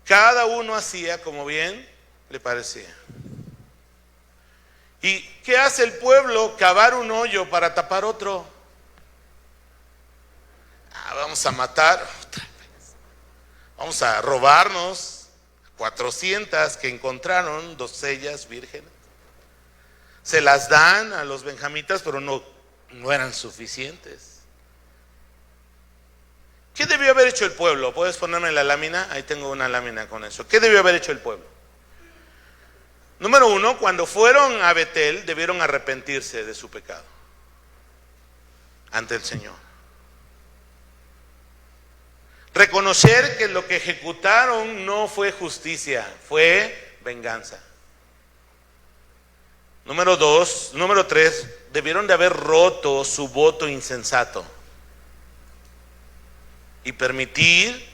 Cada uno hacía como bien le parecía. ¿Y qué hace el pueblo? Cavar un hoyo para tapar otro. Vamos a matar otra vez. Vamos a robarnos 400 que encontraron, doncellas vírgenes. Se las dan a los benjamitas, pero no eran suficientes. ¿Qué debió haber hecho el pueblo? ¿Puedes ponerme la lámina? Ahí tengo una lámina con eso. ¿Qué debió haber hecho el pueblo? Número uno, cuando fueron a Betel, debieron arrepentirse de su pecado ante el Señor. Reconocer que lo que ejecutaron no fue justicia, fue venganza. Número tres, debieron de haber roto su voto insensato y permitir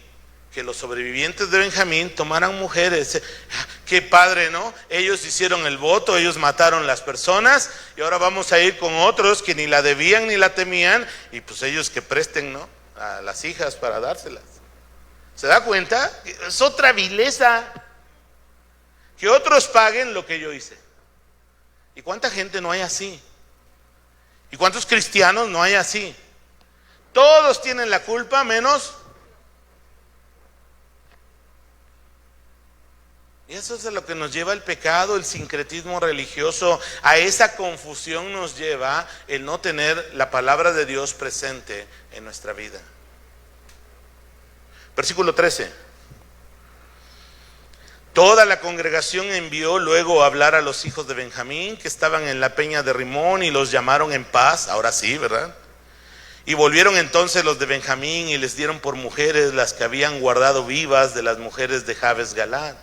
que los sobrevivientes de Benjamín tomaran mujeres. Qué padre, ¿no? Ellos hicieron el voto, ellos mataron las personas y ahora vamos a ir con otros que ni la debían ni la temían y pues ellos que presten, ¿no?, a las hijas para dárselas. ¿Se da cuenta? Es otra vileza. Que otros paguen lo que yo hice. ¿Y cuánta gente no hay así? ¿Y cuántos cristianos no hay así? Todos tienen la culpa menos. Y eso es a lo que nos lleva el pecado, el sincretismo religioso. A esa confusión nos lleva el no tener la palabra de Dios presente en nuestra vida. Versículo 13. Toda la congregación envió luego a hablar a los hijos de Benjamín que estaban en la peña de Rimón y los llamaron en paz. Ahora sí, ¿verdad? Y volvieron entonces los de Benjamín y les dieron por mujeres las que habían guardado vivas de las mujeres de Jabes Galad.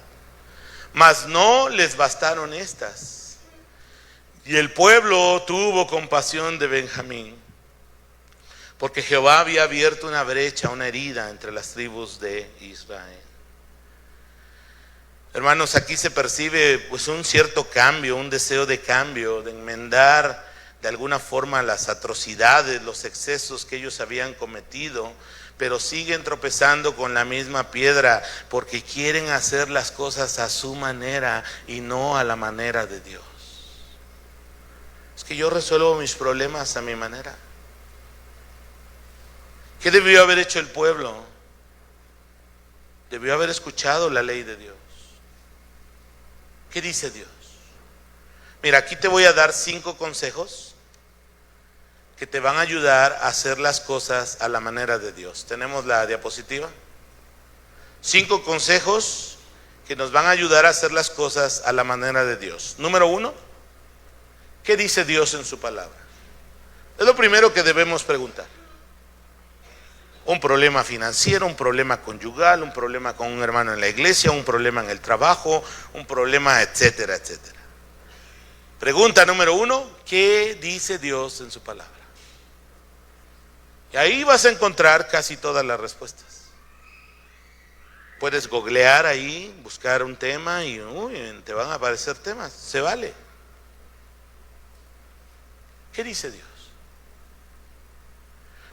Mas no les bastaron estas. Y el pueblo tuvo compasión de Benjamín, porque Jehová había abierto una brecha, una herida entre las tribus de Israel. Hermanos, aquí se percibe pues un cierto cambio, un deseo de cambio, de enmendar de alguna forma las atrocidades, los excesos que ellos habían cometido, pero siguen tropezando con la misma piedra porque quieren hacer las cosas a su manera y no a la manera de Dios. Es que yo resuelvo mis problemas a mi manera. ¿Qué debió haber hecho el pueblo? Debió haber escuchado la ley de Dios. ¿Qué dice Dios? Mira, aquí te voy a dar 5 consejos que te van a ayudar a hacer las cosas a la manera de Dios. ¿Tenemos la diapositiva? 5 consejos que nos van a ayudar a hacer las cosas a la manera de Dios. Número 1, ¿qué dice Dios en su palabra? Es lo primero que debemos preguntar. Un problema financiero, un problema conyugal, un problema con un hermano en la iglesia, un problema en el trabajo, un problema, etcétera, etcétera. Pregunta número 1, ¿qué dice Dios en su palabra? Y ahí vas a encontrar casi todas las respuestas. Puedes googlear ahí, buscar un tema y te van a aparecer temas, se vale. ¿Qué dice Dios?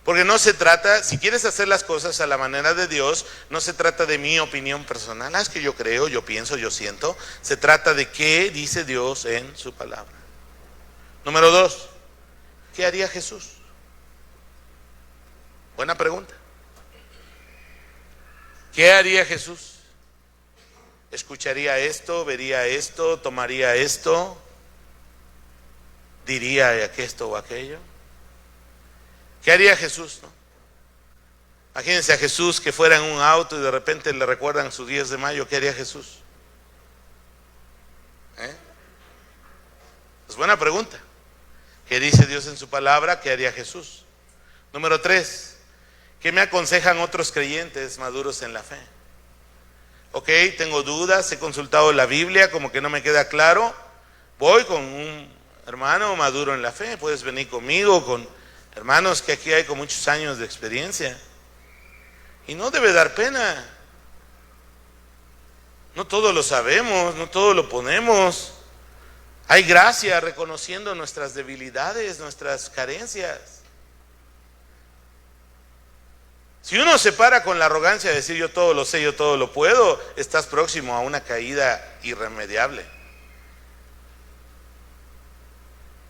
Porque no se trata, si quieres hacer las cosas a la manera de Dios, no se trata de mi opinión personal, es que yo creo, yo pienso, yo siento. Se trata de qué dice Dios en su palabra. Número 2, ¿qué haría Jesús? Buena pregunta. ¿Qué haría Jesús? ¿Escucharía esto, vería esto, tomaría esto, diría esto o aquello? ¿Qué haría Jesús, no? Imagínense a Jesús que fuera en un auto y de repente le recuerdan su 10 de mayo. ¿Qué haría Jesús? Es buena pregunta. ¿Qué dice Dios en su palabra? ¿Qué haría Jesús? Número 3. ¿Qué me aconsejan otros creyentes maduros en la fe? Ok, tengo dudas, he consultado la Biblia, como que no me queda claro. Voy con un hermano maduro en la fe. Puedes venir conmigo, con hermanos que aquí hay con muchos años de experiencia. Y no debe dar pena. No todo lo sabemos, no todo lo ponemos. Hay gracia reconociendo nuestras debilidades, nuestras carencias. Si uno se para con la arrogancia de decir yo todo lo sé, yo todo lo puedo, estás próximo a una caída irremediable.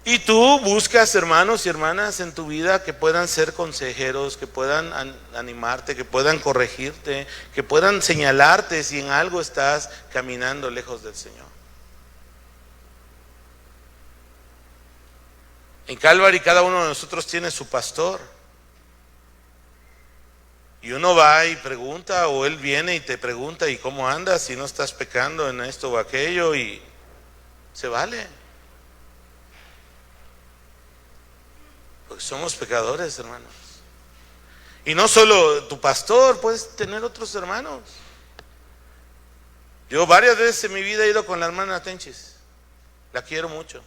Y tú buscas hermanos y hermanas en tu vida que puedan ser consejeros, que puedan animarte, que puedan corregirte, que puedan señalarte si en algo estás caminando lejos del Señor. En Calvary cada uno de nosotros tiene su pastor. Y uno va y pregunta, o él viene y te pregunta, ¿y cómo andas? Si no estás pecando en esto o aquello, y se vale. Porque somos pecadores, hermanos. Y no solo tu pastor, puedes tener otros hermanos. Yo varias veces en mi vida he ido con la hermana Tenchis. La quiero mucho.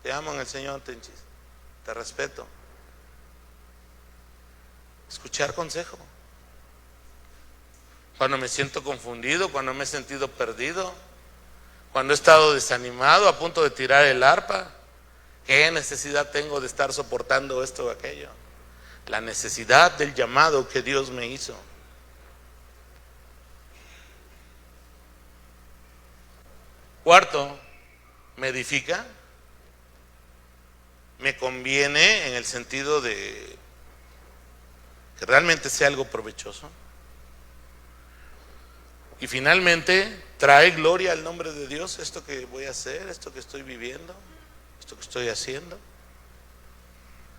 Te amo en el Señor, Tenchis. Te respeto. Escuchar consejo. Cuando me siento confundido, cuando me he sentido perdido, cuando he estado desanimado, a punto de tirar el arpa. ¿Qué necesidad tengo de estar soportando esto o aquello? La necesidad del llamado que Dios me hizo. Cuarto, me edifica, me conviene en el sentido de que realmente sea algo provechoso. Y finalmente, trae gloria al nombre de Dios esto que voy a hacer, esto que estoy viviendo, esto que estoy haciendo.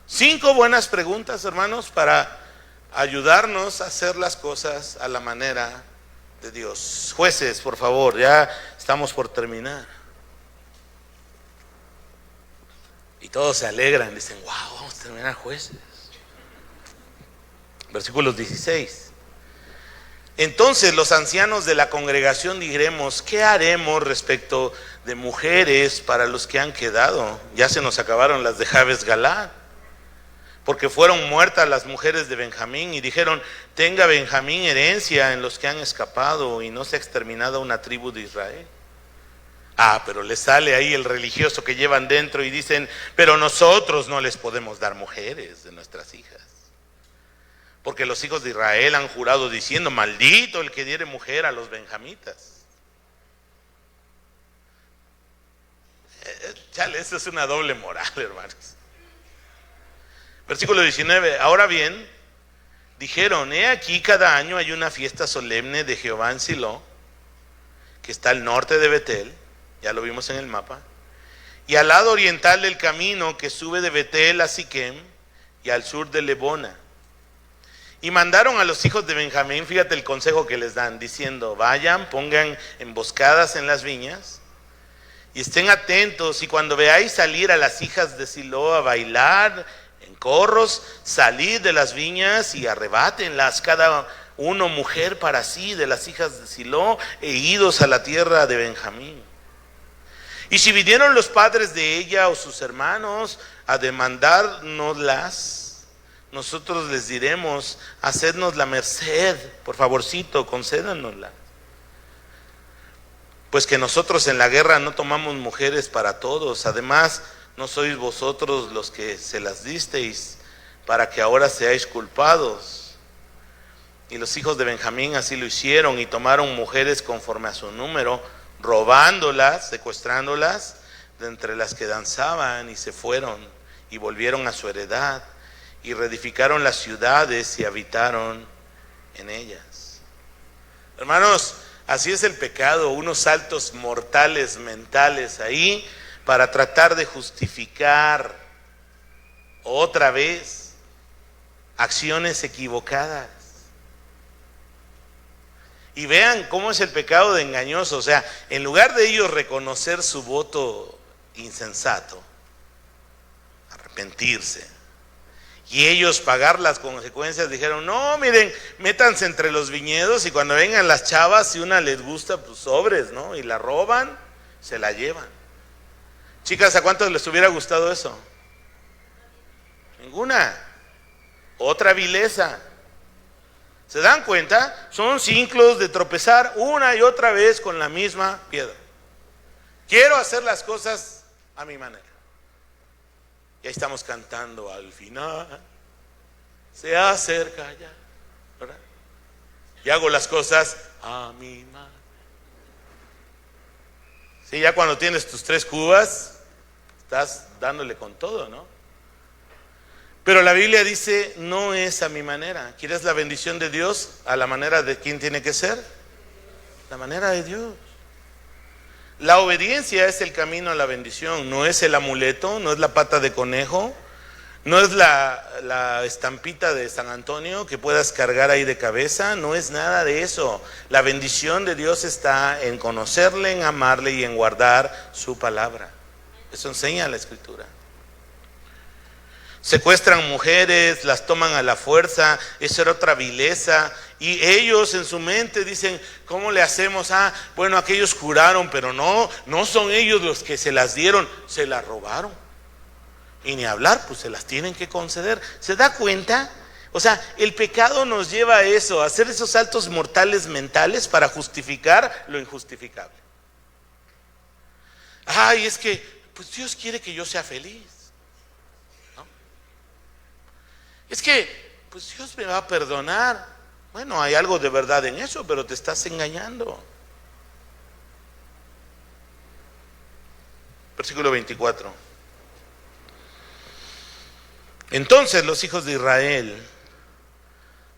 5 buenas preguntas, hermanos, para ayudarnos a hacer las cosas a la manera de Dios. Jueces, por favor, ya estamos por terminar. Y todos se alegran, dicen, wow, vamos a terminar jueces. Versículos 16. Entonces los ancianos de la congregación diremos, ¿qué haremos respecto de mujeres para los que han quedado? Ya se nos acabaron las de Jabes Galaad, porque fueron muertas las mujeres de Benjamín, y dijeron, tenga Benjamín herencia en los que han escapado, y no se ha exterminado una tribu de Israel. Pero les sale ahí el religioso que llevan dentro y dicen, pero nosotros no les podemos dar mujeres de nuestras hijas. Porque los hijos de Israel han jurado diciendo, maldito el que diere mujer a los benjamitas. Chale, eso es una doble moral, hermanos. Versículo 19, ahora bien, dijeron, he aquí cada año hay una fiesta solemne de Jehová en Silo, que está al norte de Betel, ya lo vimos en el mapa, y al lado oriental del camino que sube de Betel a Siquem, y al sur de Lebona. Y mandaron a los hijos de Benjamín, fíjate el consejo que les dan, diciendo, vayan, pongan emboscadas en las viñas, y estén atentos, y cuando veáis salir a las hijas de Silo a bailar en corros, salid de las viñas y arrebátenlas, cada uno mujer para sí de las hijas de Silo, e idos a la tierra de Benjamín. Y si vinieron los padres de ella o sus hermanos a demandárnoslas, nosotros les diremos, hacednos la merced, por favorcito, concédanosla. Pues que nosotros en la guerra no tomamos mujeres para todos, además no sois vosotros los que se las disteis, para que ahora seáis culpados. Y los hijos de Benjamín así lo hicieron, y tomaron mujeres conforme a su número, robándolas, secuestrándolas de entre las que danzaban, y se fueron, y volvieron a su heredad. Y reedificaron las ciudades y habitaron en ellas. Hermanos, así es el pecado, unos saltos mortales mentales ahí para tratar de justificar otra vez acciones equivocadas. Y vean cómo es el pecado de engañoso. O sea, en lugar de ellos reconocer su voto insensato, arrepentirse, y ellos pagar las consecuencias, dijeron, no, miren, métanse entre los viñedos y cuando vengan las chavas, si una les gusta, pues sobres, ¿no? Y la roban, se la llevan. Chicas, ¿a cuántos les hubiera gustado eso? Ninguna. Otra vileza. ¿Se dan cuenta? Son ciclos de tropezar una y otra vez con la misma piedra. Quiero hacer las cosas a mi manera. Y ahí estamos cantando al final. Se acerca ya, ¿verdad? Y hago las cosas a mi manera. Sí, ya cuando tienes tus 3 cubas, estás dándole con todo, ¿no? Pero la Biblia dice, no es a mi manera. ¿Quieres la bendición de Dios? ¿A la manera de quién tiene que ser? La manera de Dios. La obediencia es el camino a la bendición, no es el amuleto, no es la pata de conejo, no es la estampita de San Antonio que puedas cargar ahí de cabeza, no es nada de eso. La bendición de Dios está en conocerle, en amarle y en guardar su palabra. Eso enseña la Escritura. Secuestran mujeres, las toman a la fuerza, eso era otra vileza. Y ellos en su mente dicen, ¿cómo le hacemos? Bueno, aquellos juraron, pero no son ellos los que se las dieron, se las robaron. Y ni hablar, pues se las tienen que conceder. ¿Se da cuenta? O sea, el pecado nos lleva a eso, a hacer esos saltos mortales mentales para justificar lo injustificable. Es que, pues Dios quiere que yo sea feliz. Es que, pues Dios me va a perdonar. Bueno, hay algo de verdad en eso, pero te estás engañando. Versículo 24. Entonces los hijos de Israel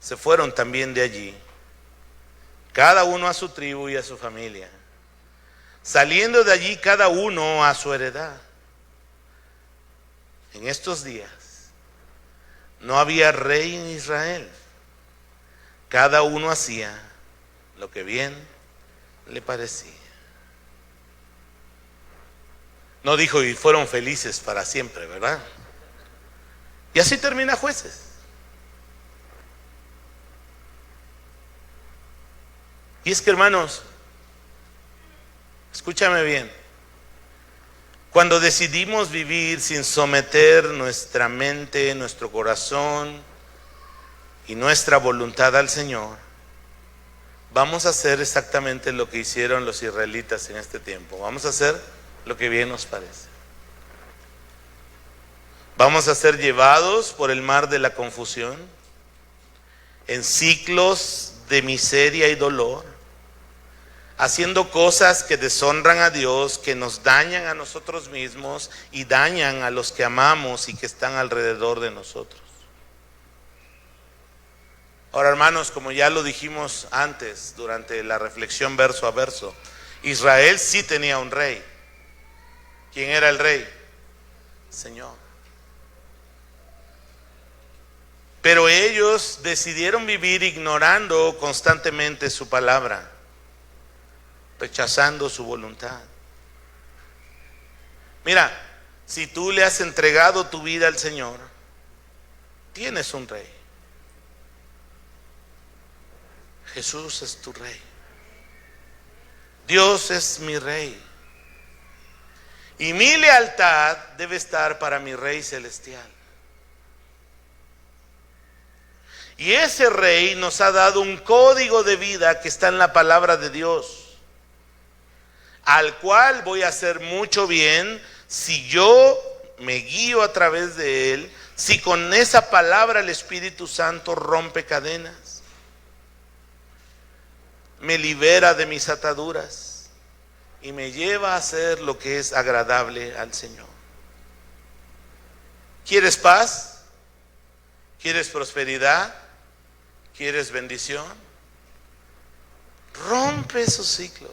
se fueron también de allí, cada uno a su tribu y a su familia, saliendo de allí cada uno a su heredad. En estos días no había rey en Israel. Cada uno hacía lo que bien le parecía. No dijo y fueron felices para siempre, ¿verdad? Y así termina Jueces. Y es que, hermanos, escúchame bien. Cuando decidimos vivir sin someter nuestra mente, nuestro corazón y nuestra voluntad al Señor, vamos a hacer exactamente lo que hicieron los israelitas en este tiempo. Vamos a hacer lo que bien nos parece. Vamos a ser llevados por el mar de la confusión, en ciclos de miseria y dolor, haciendo cosas que deshonran a Dios, que nos dañan a nosotros mismos y dañan a los que amamos y que están alrededor de nosotros. Ahora, hermanos, como ya lo dijimos antes durante la reflexión verso a verso, Israel sí tenía un rey. ¿Quién era el rey? Señor. Pero ellos decidieron vivir ignorando constantemente su palabra, rechazando su voluntad. Mira, si tú le has entregado tu vida al Señor, tienes un rey. Jesús es tu rey. Dios es mi rey. Y mi lealtad debe estar para mi Rey celestial. Y ese Rey nos ha dado un código de vida que está en la palabra de Dios, al cual voy a hacer mucho bien si yo me guío a través de él, si con esa palabra el Espíritu Santo rompe cadenas, me libera de mis ataduras y me lleva a hacer lo que es agradable al Señor. ¿Quieres paz? ¿Quieres prosperidad? ¿Quieres bendición? Rompe esos ciclos.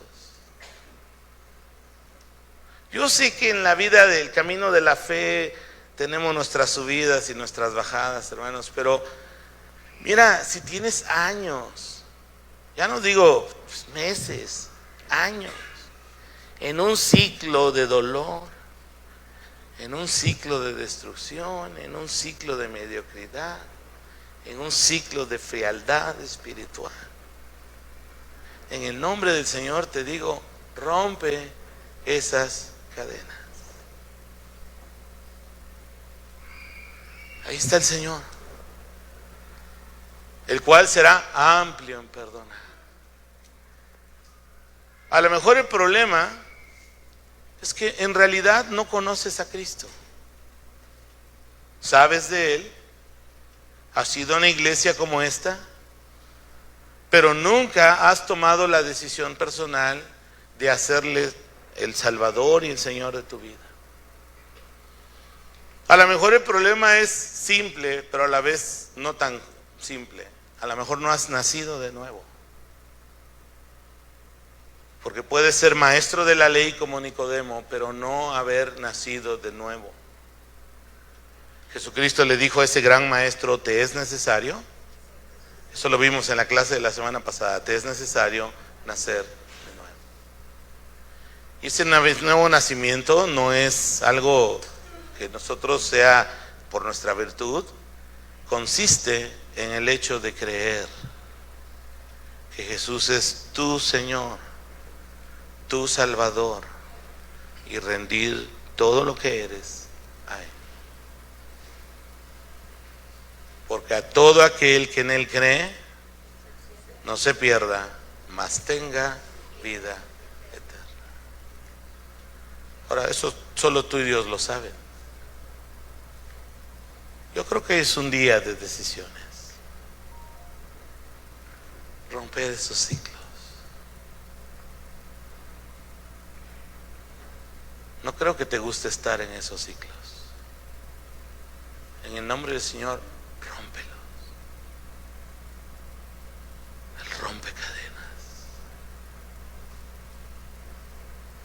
Yo sé que en la vida del camino de la fe tenemos nuestras subidas y nuestras bajadas, hermanos, pero Mira, si tienes años, ya no digo meses, años, en un ciclo de dolor, en un ciclo de destrucción, en un ciclo de mediocridad, en un ciclo de frialdad espiritual, en el nombre del Señor te digo, rompe esas cadenas. Ahí está el Señor, el cual será amplio en perdonar. A lo mejor el problema es que en realidad no conoces a Cristo. Sabes de Él, has ido a una iglesia como esta, pero nunca has tomado la decisión personal de hacerle el Salvador y el Señor de tu vida. A lo mejor el problema es simple, pero a la vez no tan simple. A lo mejor no has nacido de nuevo. Porque puedes ser maestro de la ley como Nicodemo, pero no haber nacido de nuevo. Jesucristo le dijo a ese gran maestro, ¿te es necesario? Eso lo vimos en la clase de la semana pasada, te es necesario nacer de nuevo. Y ese nuevo nacimiento no es algo que nosotros sea por nuestra virtud, consiste en el hecho de creer que Jesús es tu Señor, tu Salvador, y rendir todo lo que eres a Él. Porque a todo aquel que en Él cree, no se pierda, mas tenga vida eterna. Ahora, eso solo tú y Dios lo saben. Yo creo que es un día de decisiones. Romper esos ciclos. No creo que te guste estar en esos ciclos. En el nombre del Señor, rómpelos. Él rompe cadenas.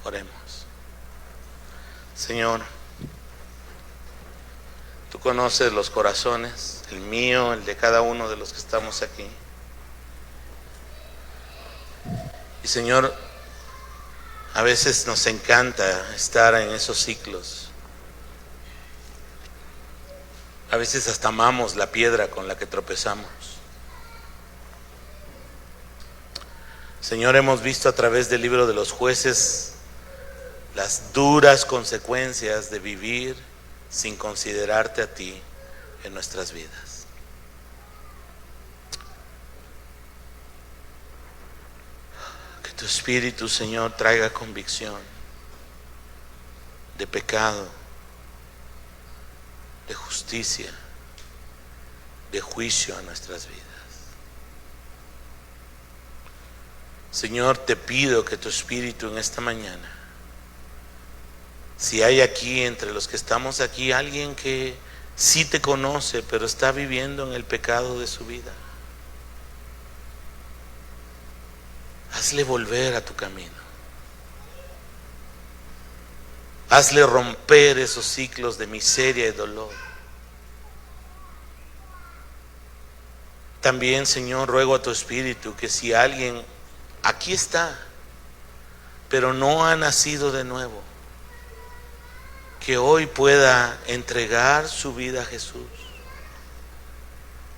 Oremos. Señor, tú conoces los corazones, el mío, el de cada uno de los que estamos aquí. Y Señor, a veces nos encanta estar en esos ciclos. A veces hasta amamos la piedra con la que tropezamos. Señor, hemos visto a través del libro de los jueces las duras consecuencias de vivir sin considerarte a ti en nuestras vidas. Que tu Espíritu, Señor, traiga convicción de pecado, de justicia, de juicio a nuestras vidas. Señor, te pido que tu Espíritu en esta mañana, si hay aquí entre los que estamos aquí alguien que sí te conoce pero está viviendo en el pecado de su vida, hazle volver a tu camino. Hazle romper esos ciclos de miseria y dolor. También, Señor, ruego a tu Espíritu que si alguien aquí está, pero no ha nacido de nuevo, que hoy pueda entregar su vida a Jesús.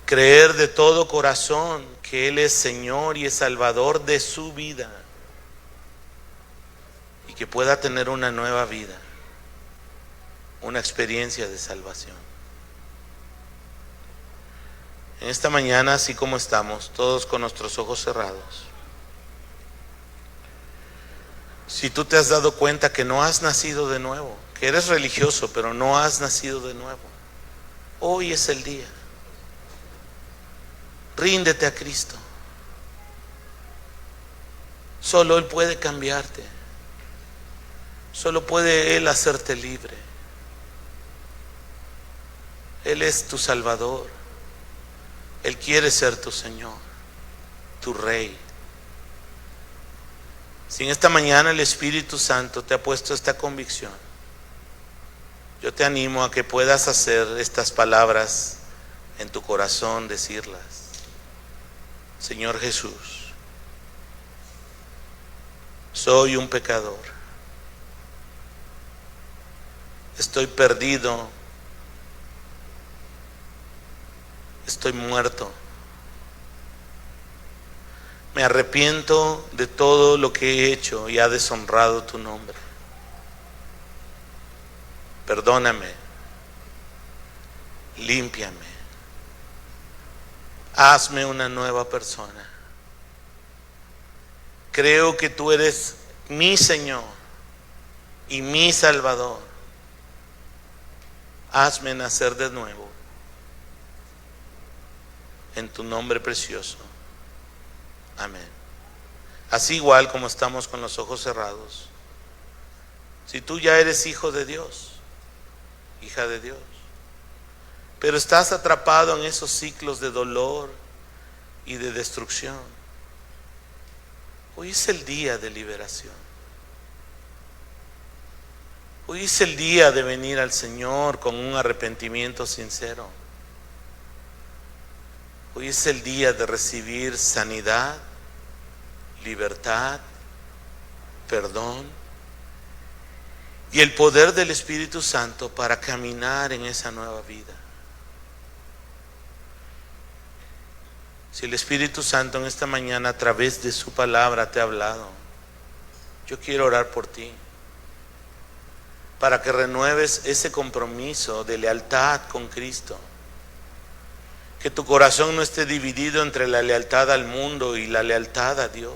Creer de todo corazón que Él es Señor y es Salvador de su vida. Y que pueda tener una nueva vida, una experiencia de salvación. En esta mañana, así como estamos, todos con nuestros ojos cerrados, si tú te has dado cuenta que no has nacido de nuevo, que eres religioso pero no has nacido de nuevo, hoy es el día. Ríndete a Cristo. Solo Él puede cambiarte. Solo puede Él hacerte libre. Él es tu Salvador. Él quiere ser tu Señor, tu Rey. Si en esta mañana el Espíritu Santo te ha puesto esta convicción, yo te animo a que puedas hacer estas palabras en tu corazón, decirlas. Señor Jesús, soy un pecador. Estoy perdido. Estoy muerto. Me arrepiento de todo lo que he hecho y ha deshonrado tu nombre. Perdóname. Límpiame. Hazme una nueva persona. Creo que tú eres mi Señor y mi Salvador. Hazme nacer de nuevo. En tu nombre precioso. Amén. Así igual como estamos con los ojos cerrados. Si tú ya eres hijo de Dios, hija de Dios, pero estás atrapado en esos ciclos de dolor y de destrucción, hoy es el día de liberación. Hoy es el día de venir al Señor con un arrepentimiento sincero. Hoy es el día de recibir sanidad, libertad, perdón y el poder del Espíritu Santo para caminar en esa nueva vida. Si el Espíritu Santo en esta mañana a través de su palabra te ha hablado, yo quiero orar por ti, para que renueves ese compromiso de lealtad con Cristo. Que tu corazón no esté dividido entre la lealtad al mundo y la lealtad a Dios.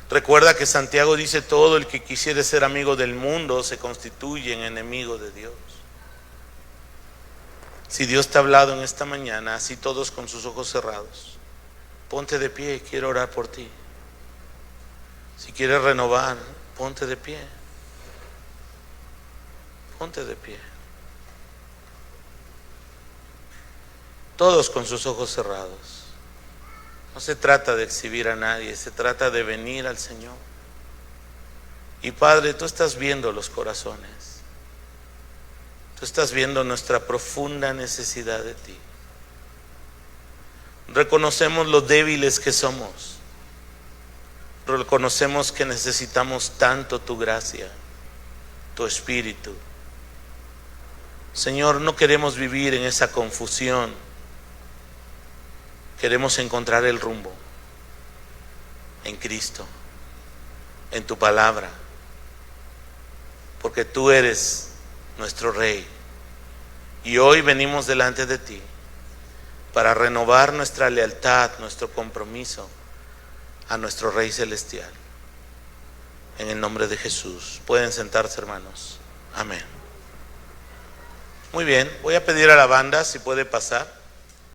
Recuerda que Santiago dice: todo el que quisiere ser amigo del mundo se constituye en enemigo de Dios. Si Dios te ha hablado en esta mañana, así todos con sus ojos cerrados, ponte de pie, quiero orar por ti. Si quieres renovar, ponte de pie. Ponte de pie. Todos con sus ojos cerrados. No se trata de exhibir a nadie, se trata de venir al Señor. Y Padre, tú estás viendo los corazones. Tú estás viendo nuestra profunda necesidad de ti. Reconocemos lo débiles que somos. Reconocemos que necesitamos tanto tu gracia, tu Espíritu. Señor, no queremos vivir en esa confusión. Queremos encontrar el rumbo en Cristo, en tu palabra, porque tú eres nuestro Rey. Y hoy venimos delante de ti para renovar nuestra lealtad, nuestro compromiso a nuestro Rey Celestial. En el nombre de Jesús. Pueden sentarse, hermanos. Amén. Muy bien, voy a pedir a la banda si puede pasar.